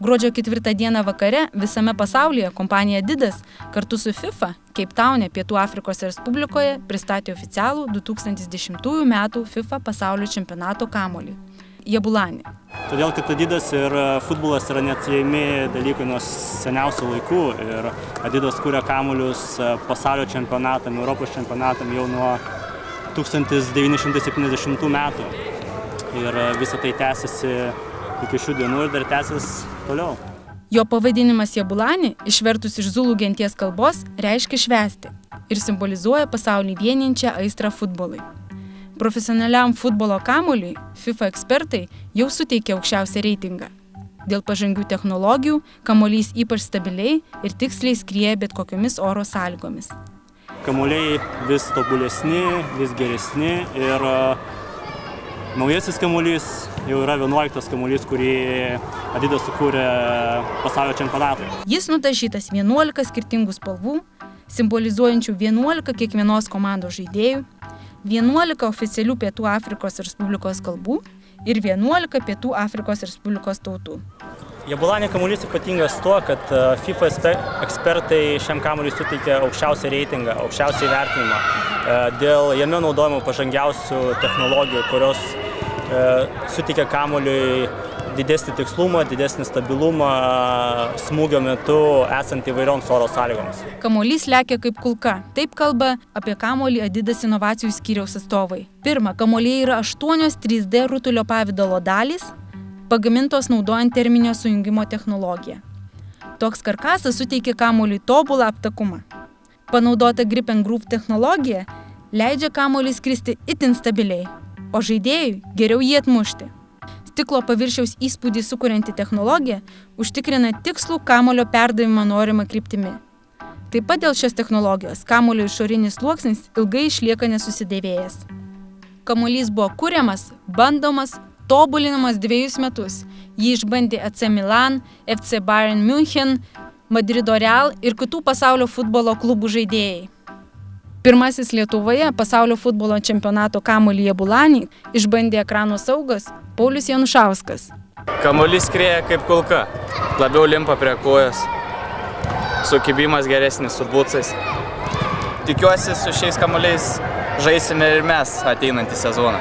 Gruodžio 4 dieną vakare visame pasaulyje kompanija Adidas kartu su FIFA Cape Town'e Pietų Afrikos Respublikoje pristatė oficialų 2010 metų FIFA pasaulio čempionato kamuolį – Jabulani. Todėl, kad Adidas ir futbolas yra neatsiejami dalykai nuo seniausių laikų ir Adidas kuria kamuolius pasaulio čempionatam, Europos čempionatam jau nuo 1970 metų. Ir visą tai tęsiasi iki šių dienų ir dar tęsis toliau. Jo pavadinimas Jabulani, išvertus iš zulų genties kalbos, reiškia švęsti ir simbolizuoja pasaulį vieniančią aistrą futbolui. Profesionaliam futbolo kamuoliui FIFA ekspertai jau suteikė aukščiausią reitingą. Dėl pažangių technologijų kamuolys ypač stabiliai ir tiksliai skrieja bet kokiomis oro sąlygomis. Kamuoliai vis tobulesni, vis geresni ir naujasis kamuolys jau yra 11 kamuolys, kurį Adidas sukūrė pasaulio čempionatui. Jis nudažytas 11 skirtingų spalvų, simbolizuojančių 11 kiekvienos komandos žaidėjų, 11 oficialių Pietų Afrikos Respublikos kalbų ir 11 Pietų Afrikos Respublikos tautų. Jabulani kamuolys ypatingas tuo, kad FIFA ekspertai šiam kamuoliui suteikė aukščiausią reitingą, aukščiausią įvertinimą dėl jame naudojimo pažangiausių technologijų, kurios suteikia kamuoliui didesnį tikslumą, didesnį stabilumą smūgio metu esant įvairioms oro sąlygoms. Kamuolys lekia kaip kulka. Taip kalba apie kamuolį Adidas inovacijų skyriaus atstovai. Pirma, kamuolyje yra 8 3D rutulio pavidalo dalys, pagamintos naudojant terminio sujungimo technologiją. Toks karkasas suteikia kamuoliui tobulą aptakumą. Panaudota Grip and Groove technologija leidžia kamuolį skristi itin stabiliai, o žaidėjui geriau jį atmušti. Stiklo paviršiaus įspūdį sukurianti technologija užtikrina tikslų kamuolio perdavimą norimą kryptimi. Taip pat dėl šios technologijos kamuolio išorinis sluoksnis ilgai išlieka nesusidėvėjęs. Kamuolys buvo kuriamas, bandomas, tobulinamas 2 metus. Jį išbandė AC Milan, FC Bayern München, Madrido Real ir kitų pasaulio futbolo klubų žaidėjai. Pirmasis Lietuvoje pasaulio futbolo čempionato kamuolį Jabulani išbandė ekrano saugas Paulius Janušauskas. Kamuolys skrieja kaip kulka, labiau limpa prie kojas, sukibimas geresnis su bucais. Tikiuosi, su šiais kamuoliais žaisime ir mes ateinantį sezoną.